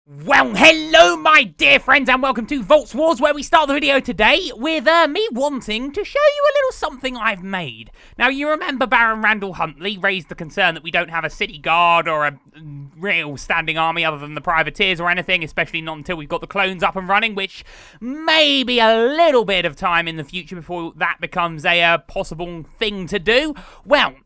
Well, hello my dear friends and welcome to Voltz Wars, where we start the video today with me wanting to show you a little something I've made. Now, you remember Baron Randall Huntley raised the concern that we don't have a city guard or a real standing army other than the privateers or anything, especially not until we've got the clones up and running, which may be a little bit of time in the future before that becomes a possible thing to do. Well,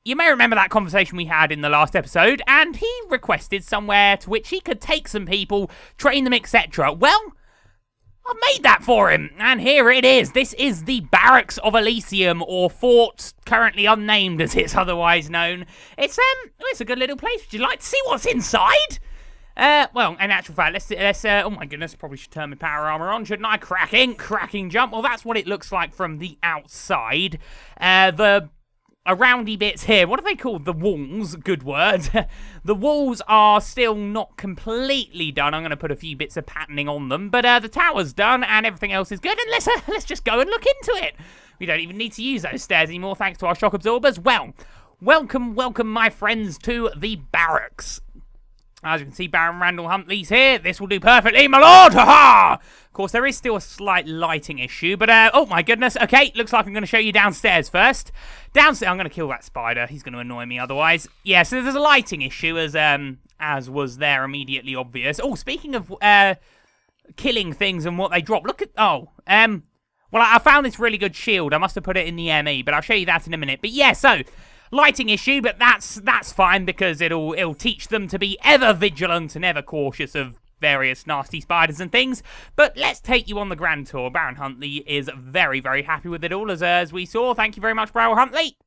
you may remember that conversation we had in the last episode, and he requested somewhere to which he could take some people, train them, etc. Well, I've made that for him, and here it is. This is the Barracks of Elysium, or Fort, currently unnamed as it's otherwise known. It's a good little place. Would you like to see what's inside? Well, in actual fact, let's oh my goodness, probably should turn my power armor on, shouldn't I? Cracking jump. Well, that's what it looks like from the outside. The roundy bits here, what are they called? The walls, good word. The walls are still not completely done. I'm going to put a few bits of patterning on them, but the tower's done and everything else is good, and let's just go and look into it. We don't even need to use those stairs anymore thanks to our shock absorbers. Well, welcome my friends to the barracks. As you can see, Baron Randall Huntley's here. This will do perfectly, my lord! Ha-ha! Of course, there is still a slight lighting issue, but, oh my goodness. Okay, looks like I'm going to show you downstairs first. Downstairs, I'm going to kill that spider. He's going to annoy me otherwise. Yeah, so there's a lighting issue, as was there immediately obvious. Oh, speaking of, killing things and what they drop, look at, well, I found this really good shield. I must have put it in the ME, but I'll show you that in a minute. But yeah, so lighting issue, but that's fine because it'll teach them to be ever vigilant and ever cautious of various nasty spiders and things. But let's take you on the grand tour. Baron Huntley is very, very happy with it all, as we saw. Thank you very much, Baron Huntley.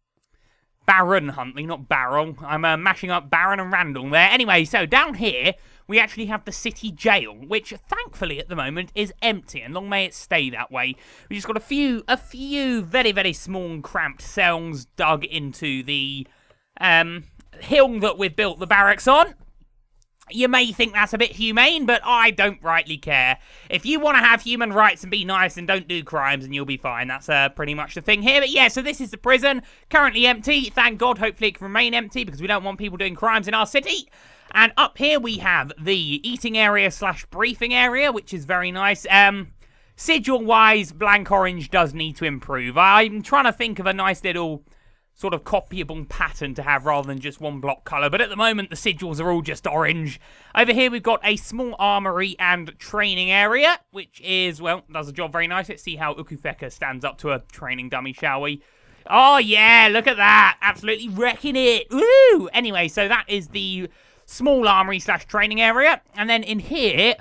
Baron Huntley, not Barrel. I'm mashing up Baron and Randall there. Anyway, so down here we actually have the city jail, which thankfully at the moment is empty, and long may it stay that way. We just got a few very, very small and cramped cells dug into the hill that we've built the barracks on. You may think that's a bit humane, but I don't rightly care. If you want to have human rights and be nice and don't do crimes, and you'll be fine. That's pretty much the thing here. But yeah, so this is the prison, currently empty. Thank God, hopefully it can remain empty because we don't want people doing crimes in our city. And up here we have the eating area / briefing area, which is very nice. Sigil-wise, blank orange does need to improve. I'm trying to think of a nice little sort of copyable pattern to have rather than just one block colour, but at the moment the sigils are all just orange. Over here we've got a small armoury and training area, which is, well, does the job very nice. Let's see how Ukufeka stands up to a training dummy, shall we? Oh yeah, look at that, absolutely wrecking it. Woo! Anyway, so that is the small armoury / training area, and then in here,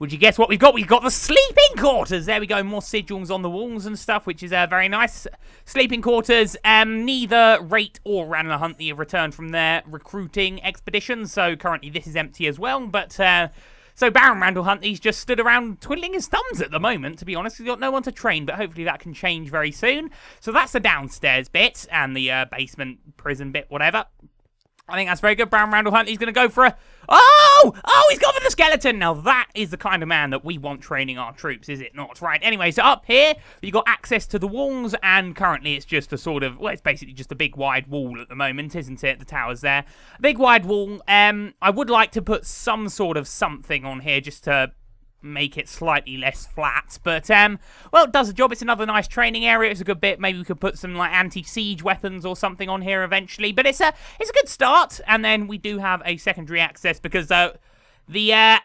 would you guess what we've got? We've got the sleeping quarters. There we go, more sigils on the walls and stuff, which is very nice. Sleeping quarters. Neither Rate or Randall Huntley have returned from their recruiting expedition, so currently this is empty as well. But so Baron Randall Huntley's just stood around twiddling his thumbs at the moment, to be honest. He's got no one to train, but hopefully that can change very soon. So that's the downstairs bit and the basement prison bit, whatever. I think that's very good. Baron Randall Huntley's going to go for a... Oh, he's gone for the skeleton. Now, that is the kind of man that we want training our troops, is it not? Right, anyway, so up here, you've got access to the walls, and currently it's just a sort of... Well, it's basically just a big wide wall at the moment, isn't it? The tower's there. A big wide wall. I would like to put some sort of something on here just to make it slightly less flat, but well, it does the job. It's another nice training area. It's a good bit. Maybe we could put some like anti-siege weapons or something on here eventually, but it's a good start. And then we do have a secondary access because the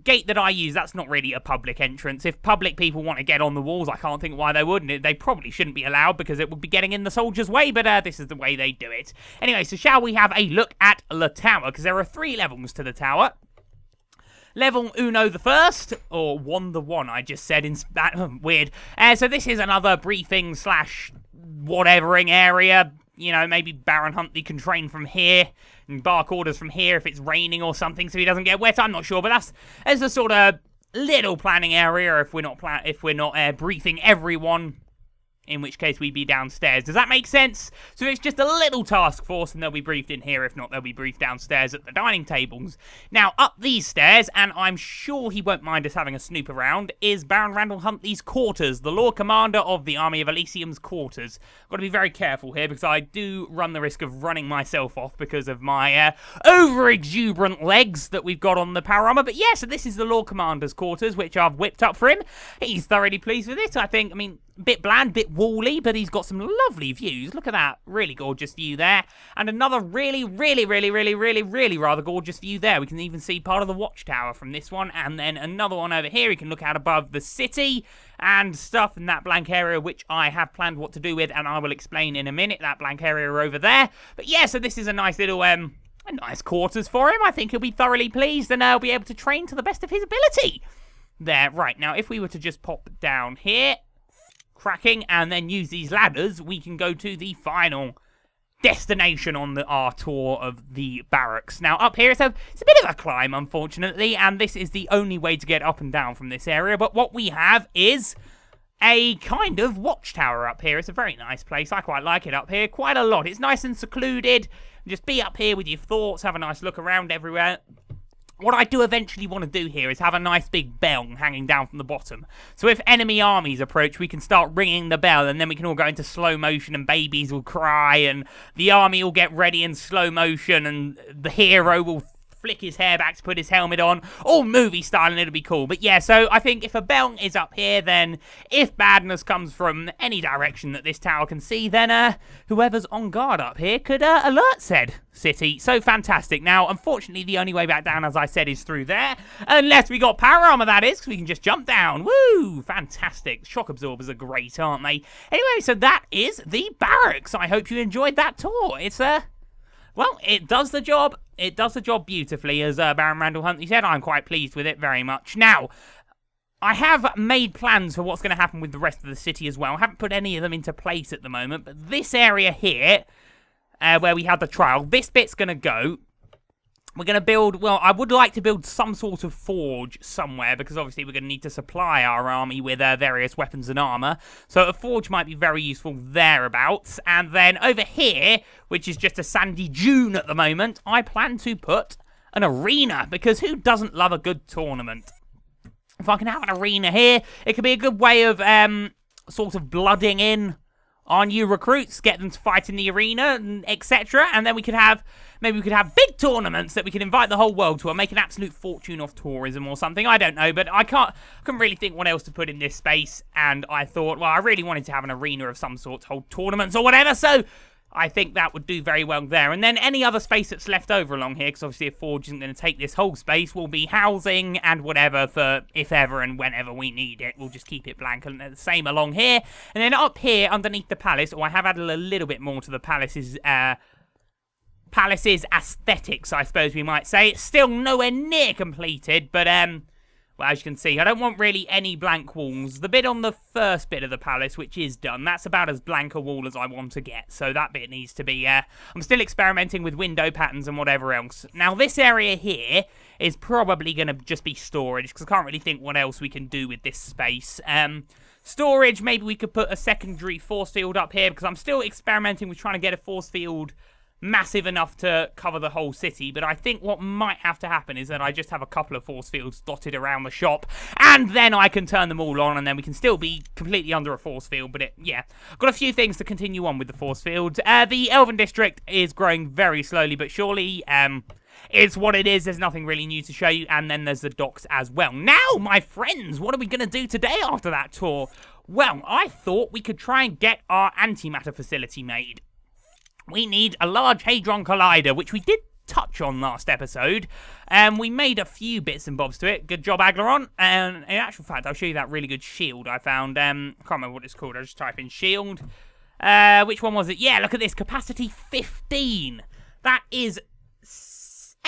gate that I use, that's not really a public entrance. If public people want to get on the walls, I can't think why they wouldn't. They probably shouldn't be allowed because it would be getting in the soldiers' way, but this is the way they do it. Anyway, so shall we have a look at the tower, because there are 3 levels to the tower. Level Uno the first, or 1 the 1, I just said, in weird. So this is another briefing / whatevering area. You know, maybe Baron Huntley can train from here and bark orders from here if it's raining or something so he doesn't get wet. I'm not sure, but that's a sort of little planning area if we're not briefing everyone in which case we'd be downstairs. Does that make sense? So it's just a little task force, and they'll be briefed in here. If not, they'll be briefed downstairs at the dining tables. Now, up these stairs, and I'm sure he won't mind us having a snoop around, is Baron Randall Huntley's quarters, the Lord Commander of the Army of Elysium's quarters. Got to be very careful here, because I do run the risk of running myself off because of my over-exuberant legs that we've got on the power armor. But yeah, so this is the Lord Commander's quarters, which I've whipped up for him. He's thoroughly pleased with it, I think. I mean, bit bland, bit wally, but he's got some lovely views. Look at that. Really gorgeous view there. And another really rather gorgeous view there. We can even see part of the watchtower from this one. And then another one over here. We can look out above the city and stuff in that blank area, which I have planned what to do with, and I will explain in a minute, that blank area over there. But yeah, so this is a nice little, a nice quarters for him. I think he'll be thoroughly pleased, and he'll be able to train to the best of his ability. There, right. Now, if we were to just pop down here, cracking, and then use these ladders, we can go to the final destination on our tour of the barracks. Now, up here, it's a bit of a climb, unfortunately, and this is the only way to get up and down from this area, but what we have is a kind of watchtower up here. It's a very nice place. I quite like it up here quite a lot. It's nice and secluded. Just be up here with your thoughts, have a nice look around everywhere. What I do eventually want to do here is have a nice big bell hanging down from the bottom. So if enemy armies approach, we can start ringing the bell, and then we can all go into slow motion, and babies will cry, and the army will get ready in slow motion, and the hero will flick his hair back to put his helmet on, all movie style, and it'll be cool. But yeah, so I think if a bell is up here, then if badness comes from any direction that this tower can see, then whoever's on guard up here could alert said city. So fantastic. Now, unfortunately, the only way back down, as I said, is through there, unless we got power armor, that is, because we can just jump down. Woo! Fantastic. Shock absorbers are great, aren't they? Anyway, so that is the barracks. I hope you enjoyed that tour. It's well, it does the job. It does the job beautifully, as Baron Randall Huntley said. I'm quite pleased with it very much. Now, I have made plans for what's going to happen with the rest of the city as well. I haven't put any of them into place at the moment, but this area here, where we had the trial, this bit's going to go. We're going to build, well, I would like to build some sort of forge somewhere, because obviously we're going to need to supply our army with various weapons and armor. So a forge might be very useful thereabouts. And then over here, which is just a sandy dune at the moment, I plan to put an arena, because who doesn't love a good tournament? If I can have an arena here, it could be a good way of sort of blooding in our new recruits, get them to fight in the arena, etc. And then we could have, maybe we could have big tournaments that we could invite the whole world to, or make an absolute fortune off tourism or something. I don't know, but I couldn't really think what else to put in this space. And I thought, well, I really wanted to have an arena of some sort to hold tournaments or whatever, so I think that would do very well there. And then any other space that's left over along here, because obviously a forge isn't going to take this whole space, will be housing and whatever for if ever and whenever we need it. We'll just keep it blank. And the same along here. And then up here underneath the palace, I have added a little bit more to the palace's aesthetics, I suppose we might say. It's still nowhere near completed, but well, as you can see, I don't want really any blank walls. The bit on the first bit of the palace, which is done, that's about as blank a wall as I want to get. So that bit needs to be, I'm still experimenting with window patterns and whatever else. Now, this area here is probably going to just be storage, because I can't really think what else we can do with this space. Storage, maybe we could put a secondary force field up here, because I'm still experimenting with trying to get a force field massive enough to cover the whole city, but I think what might have to happen is that I just have a couple of force fields dotted around the shop, and then I can turn them all on, and then we can still be completely under a force field. But yeah, I've got a few things to continue on with the force fields. The Elven District is growing very slowly but surely. It's what it is. There's nothing really new to show you. And then there's the docks as well. Now, my friends, what are we going to do today after that tour? Well, I thought we could try and get our antimatter facility made. We need a large Hadron Collider, which we did touch on last episode. We made a few bits and bobs to it. Good job, Aglaron. And in actual fact, I'll show you that really good shield I found. I can't remember what it's called. I'll just type in shield. Which one was it? Yeah, look at this. Capacity 15. That is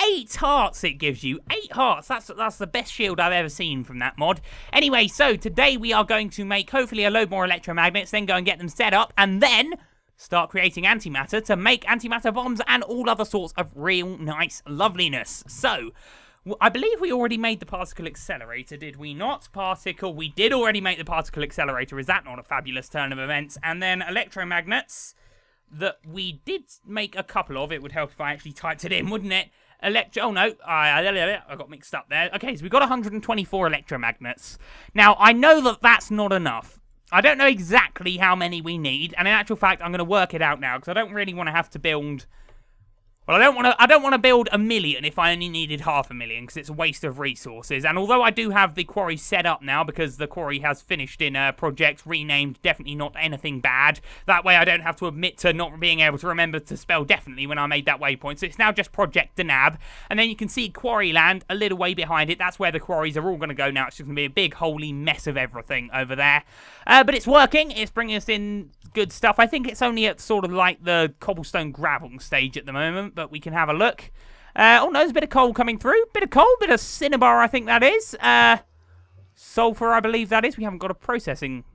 8 hearts it gives you. 8 hearts. That's the best shield I've ever seen from that mod. Anyway, so today we are going to make, hopefully, a load more electromagnets, then go and get them set up, and then start creating antimatter to make antimatter bombs and all other sorts of real nice loveliness. So, I believe we already made the particle accelerator, did we not? We did already make the particle accelerator. Is that not a fabulous turn of events? And then electromagnets that we did make a couple of. It would help if I actually typed it in, wouldn't it? Oh no, I got mixed up there. Okay, so we got 124 electromagnets. Now, I know that that's not enough. I don't know exactly how many we need, and in actual fact, I'm going to work it out now, because I don't really want to have to build... Well, I don't want to build 1 million if I only needed 500,000, because it's a waste of resources. And although I do have the quarry set up now, because the quarry has finished in a project renamed Definitely Not Anything Bad, that way I don't have to admit to not being able to remember to spell definitely when I made that waypoint. So it's now just Project Denab. And then you can see Quarryland a little way behind it. That's where the quarries are all going to go now. It's just going to be a big holy mess of everything over there. But it's working. It's bringing us in good stuff. I think it's only at sort of like the cobblestone gravel stage at the moment, but we can have a look. Oh no, there's a bit of coal coming through. Bit of coal, bit of cinnabar, I think that is. Sulfur, I believe that is. We haven't got a processing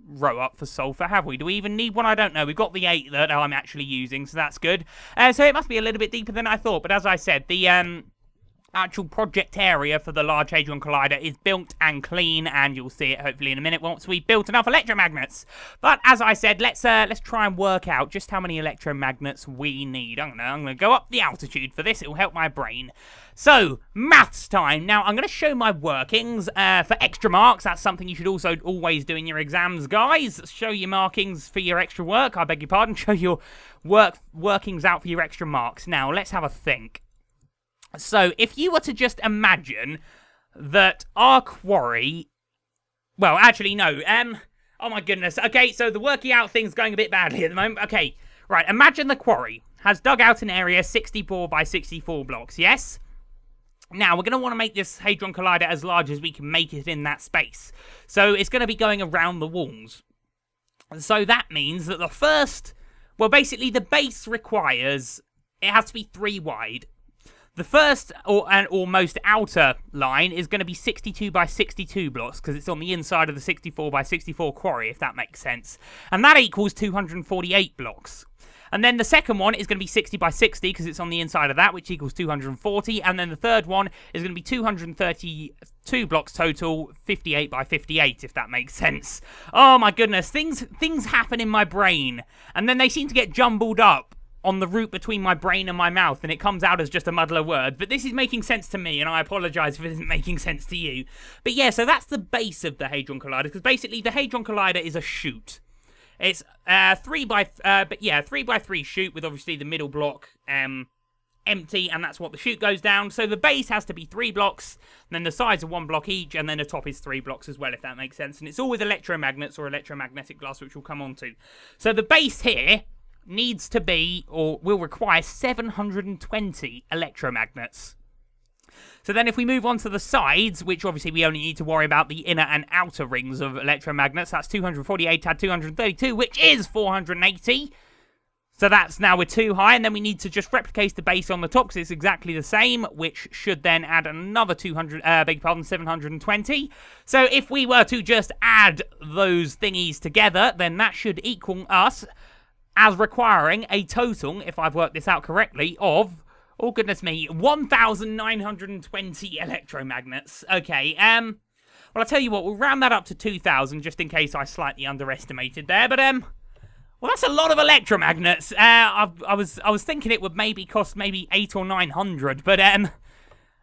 row up for sulfur, have we? Do we even need one? I don't know. We've got the 8 that I'm actually using, so that's good. So it must be a little bit deeper than I thought, but as I said, the actual project area for the Large Hadron Collider is built and clean, and you'll see it hopefully in a minute once we've built enough electromagnets. But as I said, let's try and work out just how many electromagnets we need. I'm gonna go up the altitude for this. It'll help my brain. So, maths time. Now, I'm going to show my workings for extra marks. That's something you should also always do in your exams, guys. Show your markings for your extra work. I beg your pardon. Show your workings out for your extra marks. Now, let's have a think. So, if you were to just imagine that our quarry... Well, actually, no. Oh, my goodness. Okay, so the working out thing's going a bit badly at the moment. Okay, right. Imagine the quarry has dug out an area 64 by 64 blocks, yes? Now, we're going to want to make this Hadron Collider as large as we can make it in that space. So, it's going to be going around the walls. So, that means that the first... Well, basically, the base requires... It has to be 3 wide. The first or most outer line is going to be 62 by 62 blocks, because it's on the inside of the 64 by 64 quarry, if that makes sense. And that equals 248 blocks. And then the second one is going to be 60 by 60, because it's on the inside of that, which equals 240. And then the third one is going to be 232 blocks total, 58 by 58, if that makes sense. Oh my goodness, things happen in my brain, and then they seem to get jumbled up on the route between my brain and my mouth, and it comes out as just a muddle of words. But this is making sense to me, and I apologise if it isn't making sense to you. But yeah, so that's the base of the Hadron Collider, because basically the Hadron Collider is a chute. It's 3 by 3 chute, with obviously the middle block empty, and that's what the chute goes down. So the base has to be 3 blocks, and then the sides are 1 block each, and then the top is 3 blocks as well, if that makes sense. And it's all with electromagnets or electromagnetic glass, which we'll come on to. So the base here needs to be, or will require, 720 electromagnets. So then if we move on to the sides, which obviously we only need to worry about the inner and outer rings of electromagnets, that's 248 add 232, which is 480. So that's now we're too high, and then we need to just replicate the base on the top, because it's exactly the same, which should then add another 720. So if we were to just add those thingies together, then that should equal us as requiring a total, if I've worked this out correctly, of, oh goodness me, 1,920 electromagnets. Okay, well, I'll tell you what, we'll round that up to 2,000, just in case I slightly underestimated there, but, well, that's a lot of electromagnets. I was thinking it would maybe cost maybe 800 or 900, but,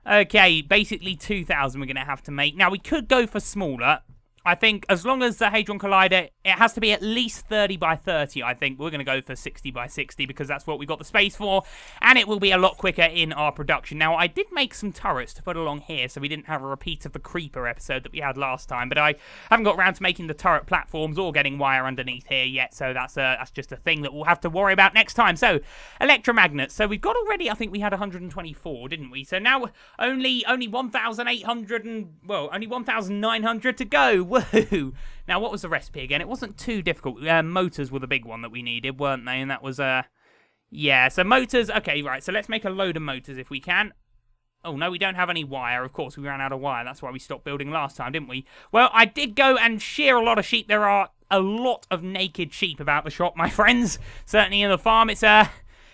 okay, basically 2,000 we're going to have to make. Now, we could go for smaller. I think as long as the Hadron Collider, it has to be at least 30 by 30, I think. We're going to go for 60 by 60 because that's what we got the space for, and it will be a lot quicker in our production. Now, I did make some turrets to put along here, so we didn't have a repeat of the Creeper episode that we had last time, but I haven't got around to making the turret platforms or getting wire underneath here yet, so that's just a thing that we'll have to worry about next time. So, electromagnets. So, we've got already, I think we had 124, didn't we? So, now only 1,800 and, well, only 1,900 to go. Woohoo! Now, what was the recipe again? It wasn't too difficult. Motors were the big one that we needed, weren't they? And that was, yeah, so motors. Okay, right, so let's make a load of motors if we can. Oh, no, we don't have any wire. Of course, we ran out of wire. That's why we stopped building last time, didn't we? Well, I did go and shear a lot of sheep. There are a lot of naked sheep about the shop, my friends. Certainly in the farm. It's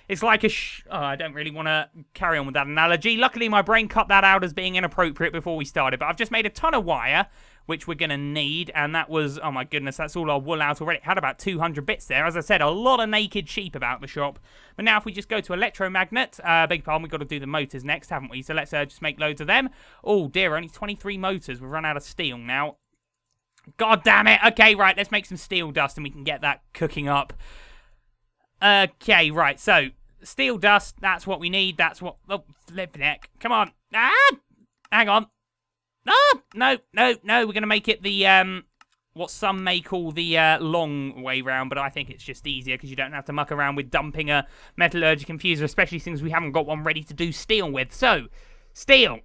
It's like a oh, I don't really want to carry on with that analogy. Luckily, my brain cut that out as being inappropriate before we started. But I've just made a ton of wire, which we're going to need. And that was, oh my goodness, that's all our wool out already. It had about 200 bits there. As I said, a lot of naked sheep about the shop. But now if we just go to electromagnet, beg your pardon, we've got to do the motors next, haven't we? So let's just make loads of them. Oh dear, only 23 motors. We've run out of steel now. God damn it. Okay, right, let's make some steel dust and we can get that cooking up. Okay, right, so, steel dust, that's what we need, that's what, oh, flip neck, come on, hang on, no, we're going to make it the, what some may call the, long way round, but I think it's just easier, because you don't have to muck around with dumping a metallurgy confuser, especially since we haven't got one ready to do steel with, so, steel,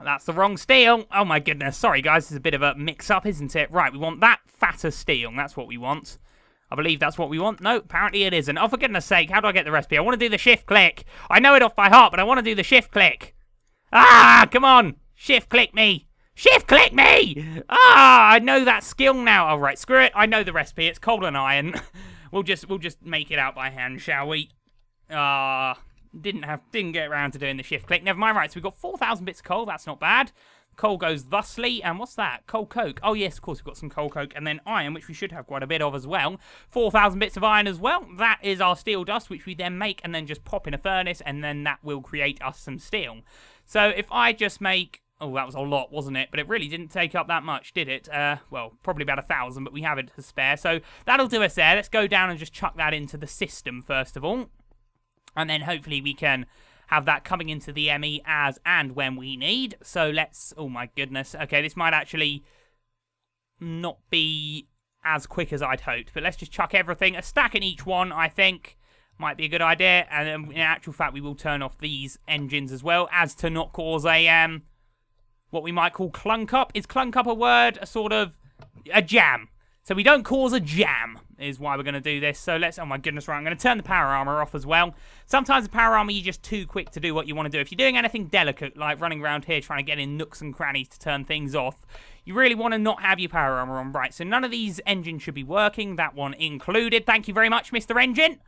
that's the wrong steel, oh my goodness, sorry guys, this is a bit of a mix-up, isn't it? Right, we want that fatter steel, that's what we want. I believe that's what we want. No, apparently it isn't. Oh, for goodness sake, how do I get the recipe? I want to do the shift click. I know it off by heart, but I want to do the shift click. Ah, come on. Shift click me. Shift click me. Ah, I know that skill now. All right, screw it. I know the recipe. It's coal and iron. We'll just make it out by hand, shall we? Didn't get around to doing the shift click. Never mind. Right, so we've got 4,000 bits of coal. That's not bad. Coal goes thusly, and what's that? Coal coke. Oh, yes, of course, we've got some coal coke, and then iron, which we should have quite a bit of as well. 4,000 bits of iron as well. That is our steel dust, which we then make and then just pop in a furnace, and then that will create us some steel. So if I just make... Oh, that was a lot, wasn't it? But it really didn't take up that much, did it? Well, probably about 1,000, but we have it to spare. So that'll do us there. Let's go down and just chuck that into the system, first of all. And then hopefully we can... have that coming into the ME as and when we need. So let's... Oh my goodness. Okay, this might actually not be as quick as I'd hoped. But let's just chuck everything. A stack in each one, I think, might be a good idea. And then in actual fact, we will turn off these engines as well, as to not cause a... what we might call clunk up. Is clunk up a word? A sort of... a jam. So we don't cause a jam, is why we're going to do this. So let's... Oh my goodness, right. I'm going to turn the power armor off as well. Sometimes the power armor, you're just too quick to do what you want to do. If you're doing anything delicate, like running around here trying to get in nooks and crannies to turn things off, you really want to not have your power armor on. Right, so none of these engines should be working. That one included. Thank you very much, Mr. Engine.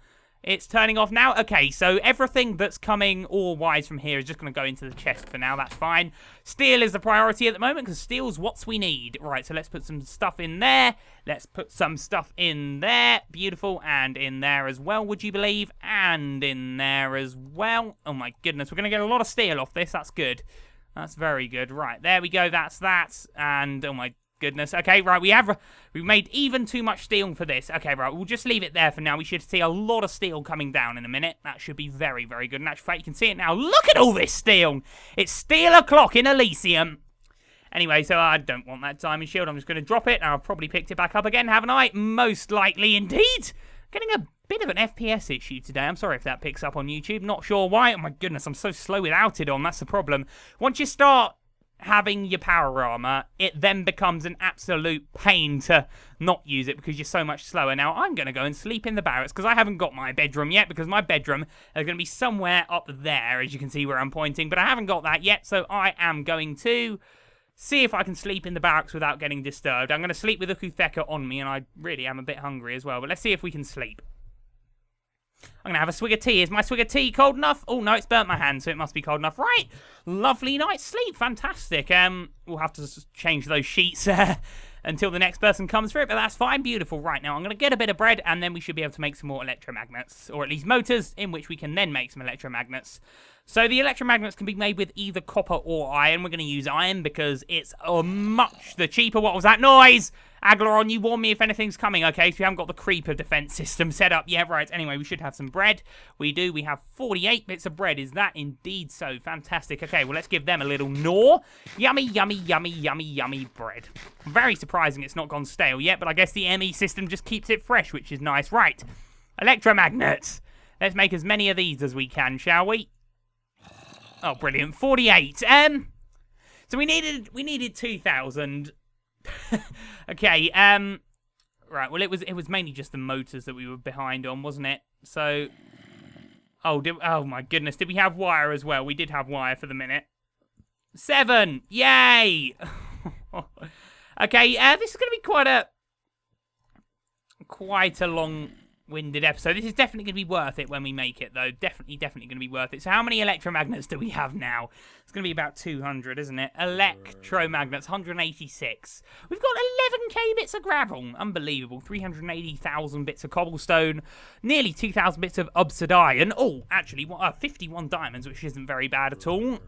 It's turning off now. Okay, so everything that's coming ore-wise from here is just going to go into the chest for now. That's fine. Steel is the priority at the moment because steel's what we need. Right, so let's put some stuff in there. Let's put some stuff in there. Beautiful. And in there as well, would you believe? And in there as well. Oh my goodness, we're going to get a lot of steel off this. That's good. That's very good. Right, there we go. That's that. And oh my goodness. Okay, right, we've made even too much steel for this. Okay, right, we'll just leave it there for now. We should see a lot of steel coming down in a minute. That should be very, very good. In actual fact, you can see it now. Look at all this steel. It's steel o'clock in Elysium. Anyway, so I don't want that diamond shield. I'm just going to drop it. I've probably picked it back up again, haven't I? Most likely indeed. Getting a bit of an FPS issue today. I'm sorry if that picks up on YouTube. Not sure why. Oh my goodness, I'm so slow without it on. That's the problem. Once you start having your power armor, it then becomes an absolute pain to not use it because you're so much slower. Now, I'm going to go and sleep in the barracks because I haven't got my bedroom yet because my bedroom is going to be somewhere up there, as you can see where I'm pointing, but I haven't got that yet, so I am going to see if I can sleep in the barracks without getting disturbed. I'm going to sleep with a Kutheka on me, and I really am a bit hungry as well, but let's see if we can sleep. I'm going to have a swig of tea. Is my swig of tea cold enough? Oh, no, it's burnt my hand, so it must be cold enough. Right. Lovely night's sleep. Fantastic. We'll have to change those sheets until the next person comes through, but that's fine. Beautiful. Right, now I'm going to get a bit of bread, and then we should be able to make some more electromagnets, or at least motors, in which we can then make some electromagnets. So the electromagnets can be made with either copper or iron. We're going to use iron because it's much the cheaper. What was that noise? Aglaron, you warn me if anything's coming, okay? So we haven't got the creeper defense system set up yet. Right, anyway, we should have some bread. We do. We have 48 bits of bread. Is that indeed so? Fantastic. Okay, well, let's give them a little gnaw. Yummy, yummy, yummy, yummy, yummy bread. Very surprising it's not gone stale yet, but I guess the ME system just keeps it fresh, which is nice. Right, electromagnets. Let's make as many of these as we can, shall we? Oh, brilliant. 48. So we needed 2,000. Okay, right, well, it was mainly just the motors that we were behind on, wasn't it? So, oh my goodness, did we have wire as well? We did have wire for the minute. 7, yay! Okay, this is going to be quite a long winded episode. This is definitely going to be worth it when we make it, though. Definitely going to be worth it. So how many electromagnets do we have now? It's going to be about 200, isn't it? Electromagnets, 186. We've got 11k bits of gravel. Unbelievable. 380,000 bits of cobblestone. Nearly 2,000 bits of obsidian. Oh, actually, 51 diamonds, which isn't very bad at all.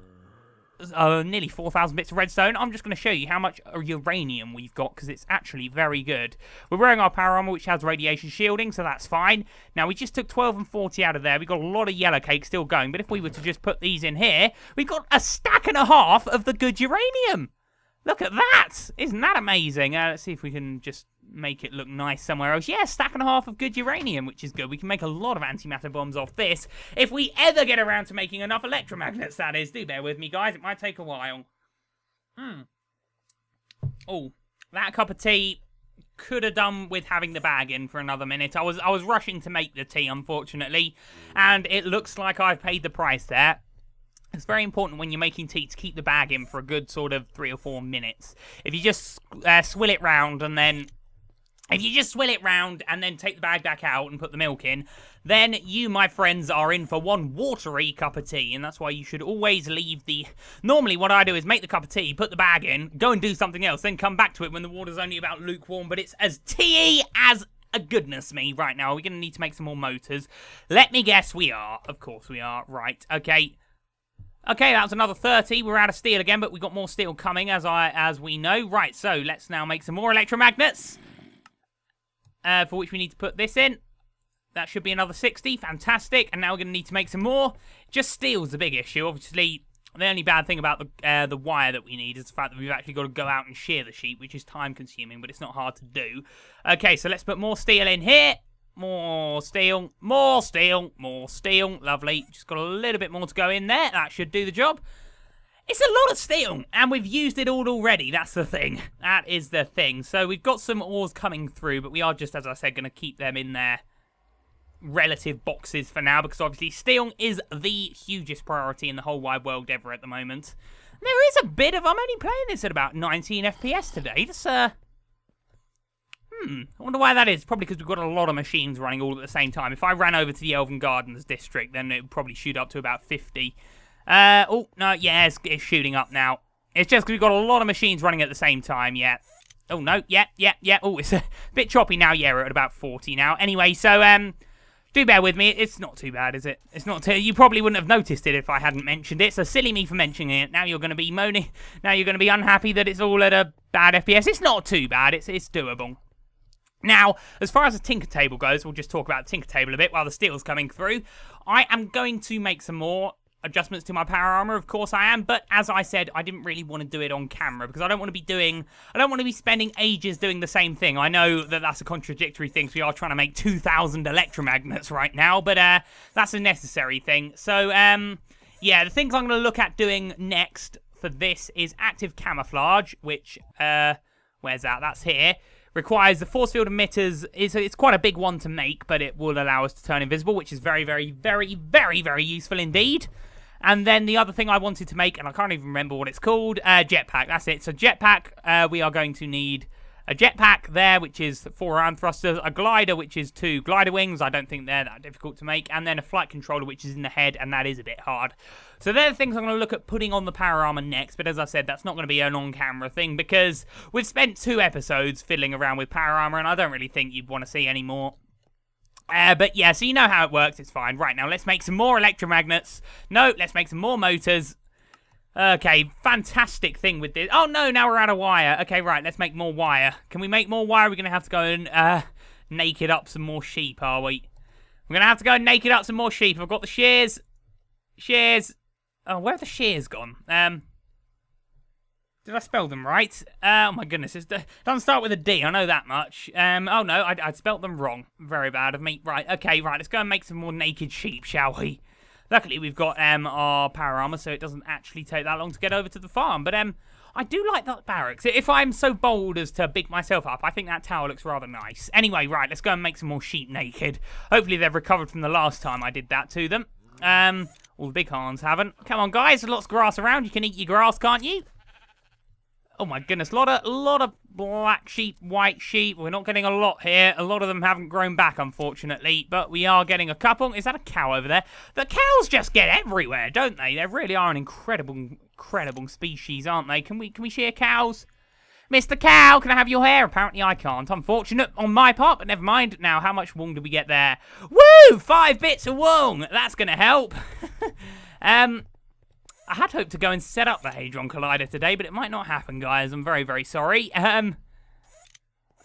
Nearly 4,000 bits of redstone. I'm just going to show you how much uranium we've got, because it's actually very good. We're wearing our power armor, which has radiation shielding, so that's fine. Now, we just took 12 and 40 out of there. We've got a lot of yellow cake still going, but if we were to just put these in here, we've got a stack and a half of the good uranium. Look at that. Isn't that amazing? Let's see if we can just make it look nice somewhere else. Yeah, stack and a half of good uranium, which is good. We can make a lot of antimatter bombs off this. If we ever get around to making enough electromagnets, that is. Do bear with me, guys. It might take a while. Oh, that cup of tea could have done with having the bag in for another minute. I was rushing to make the tea, unfortunately, and it looks like I've paid the price there. It's very important when you're making tea to keep the bag in for a good sort of 3 or 4 minutes. If you just swill it round and then... If you just swill it round and then take the bag back out and put the milk in, then you, my friends, are in for one watery cup of tea. And that's why you should always leave the... Normally, what I do is make the cup of tea, put the bag in, go and do something else, then come back to it when the water's only about lukewarm. But it's as tea as... goodness me. Right, now, we're going to need to make some more motors. Let me guess, we are. Of course we are. Right, okay. Okay, that was another 30. We're out of steel again, but we've got more steel coming, as we know. Right, so let's now make some more electromagnets. For which we need to put this in. That should be another 60. Fantastic. And now we're going to need to make some more. Just steel's the big issue. Obviously, the only bad thing about the wire that we need is the fact that we've actually got to go out and shear the sheep, which is time-consuming, but it's not hard to do. Okay, so let's put more steel in here. More steel, more steel, more steel. Lovely. Just got a little bit more to go in there. That should do the job. It's a lot of steel, and we've used it all already. That's the thing. That is the thing. So we've got some ores coming through, but we are just, as I said, going to keep them in their relative boxes for now, because obviously steel is the hugest priority in the whole wide world ever at the moment. There is a bit of... I'm only playing this at about 19 FPS today. That's, I wonder why that is. Probably because we've got a lot of machines running all at the same time. If I ran over to the Elven Gardens district, then it would probably shoot up to about 50. Oh, no, yeah, it's shooting up now. It's just because we've got a lot of machines running at the same time, yeah. Oh, no, yeah. Oh, it's a bit choppy now. Yeah, we're at about 40 now. Anyway, so, do bear with me. It's not too bad, is it? It's not too... You probably wouldn't have noticed it if I hadn't mentioned it, so silly me for mentioning it. Now you're going to be moaning. Now you're going to be unhappy that it's all at a bad FPS. It's not too bad. It's doable. Now, as far as the tinker table goes, we'll just talk about the tinker table a bit while the steel's coming through. I am going to make some more adjustments to my power armor, of course I am, but as I said, I didn't really want to do it on camera because I don't want to be spending ages doing the same thing. I know that that's a contradictory thing, so we are trying to make 2,000 electromagnets right now, but that's a necessary thing. So, yeah, the things I'm going to look at doing next for this is active camouflage, which, where's that? That's here. Requires the force field emitters. It's quite a big one to make, but it will allow us to turn invisible, which is very, very, very, very, very useful indeed. And then the other thing I wanted to make, and I can't even remember what it's called, jetpack. That's it. So jetpack, we are going to need a jetpack there, which is 4 arm thrusters, a glider, which is 2 glider wings. I don't think they're that difficult to make. And then a flight controller, which is in the head, and that is a bit hard. So they're the things I'm going to look at putting on the power armor next. But as I said, that's not going to be an on-camera thing because we've spent 2 episodes fiddling around with power armor, and I don't really think you'd want to see any more. But yeah, so you know how it works. It's fine. Right, now let's make some more electromagnets. No, let's make some more motors. Okay, fantastic thing with this. Oh, no, now we're out of wire. Okay, right, let's make more wire. Can we make more wire? We're going to have to go and naked up some more sheep, are we? We're going to have to go and naked up some more sheep. I've got the shears. Shears. Oh, where have the shears gone? Did I spell them right? Oh my goodness, it doesn't start with a D, I know that much. Oh no, I spelt them wrong. Very bad of me. Right, okay, right, let's go and make some more naked sheep, shall we? Luckily, we've got our power armor, so it doesn't actually take that long to get over to the farm. But I do like that barracks. If I'm so bold as to big myself up, I think that tower looks rather nice. Anyway, right, let's go and make some more sheep naked. Hopefully they've recovered from the last time I did that to them. All the big horns haven't. Come on, guys, there's lots of grass around. You can eat your grass, can't you? Oh my goodness, lot of black sheep, white sheep. We're not getting a lot here. A lot of them haven't grown back, unfortunately, but we are getting a couple. Is that a cow over there? The cows just get everywhere, don't they? They really are an incredible species, aren't they? Can we shear cows? Mr. Cow, can I have your hair? Apparently I can't. Unfortunate on my part, but never mind. Now, how much wool do we get there? Woo! 5 bits of wool. That's going to help. I had hoped to go and set up the Hadron Collider today, but it might not happen, guys. I'm very, very sorry.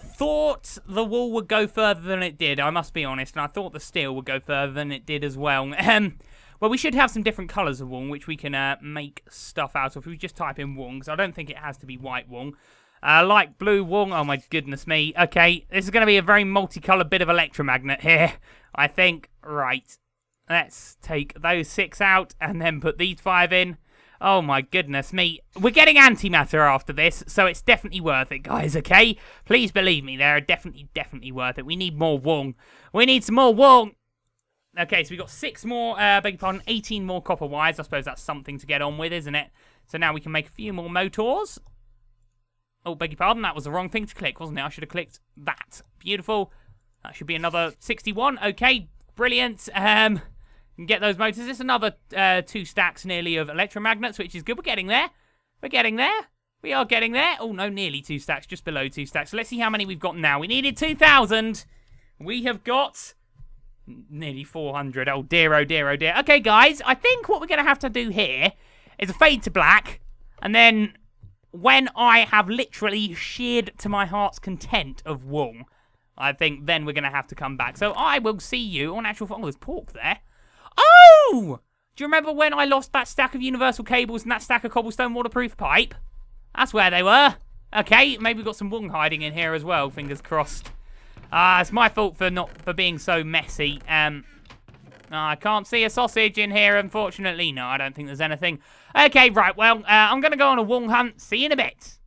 Thought the wool would go further than it did, I must be honest, and I thought the steel would go further than it did as well. Well, we should have some different colours of wool, which we can make stuff out of. If we just type in wool, because I don't think it has to be white wool. Like blue wool, oh my goodness me. Okay, this is going to be a very multicoloured bit of electromagnet here, I think. Right, let's take those 6 out and then put these 5 in. Oh my goodness me. We're getting antimatter after this, so it's definitely worth it, guys, okay? Please believe me, they're definitely worth it. We need more wool. We need some more wool. Okay, so we've got 6 more, beg your pardon, 18 more copper wires. I suppose that's something to get on with, isn't it? So now we can make a few more motors. Oh, beg your pardon, that was the wrong thing to click, wasn't it? I should have clicked that. Beautiful. That should be another 61. Okay, brilliant. Can get those motors. It's another 2 stacks nearly of electromagnets, which is good. We're getting there. We're getting there. We are getting there. Oh, no, nearly 2 stacks, just below 2 stacks. So let's see how many we've got now. We needed 2,000. We have got nearly 400. Oh, dear, oh, dear, oh, dear. Okay, guys, I think what we're going to have to do here is a fade to black, and then when I have literally sheared to my heart's content of wool, I think then we're going to have to come back. So I will see you on actual... Oh, there's pork there. Oh! Do you remember when I lost that stack of universal cables and that stack of cobblestone waterproof pipe? That's where they were. Okay, maybe we've got some wool hiding in here as well, fingers crossed. It's my fault for being so messy. I can't see a sausage in here, unfortunately. No, I don't think there's anything. Okay, right, well, I'm going to go on a wool hunt. See you in a bit.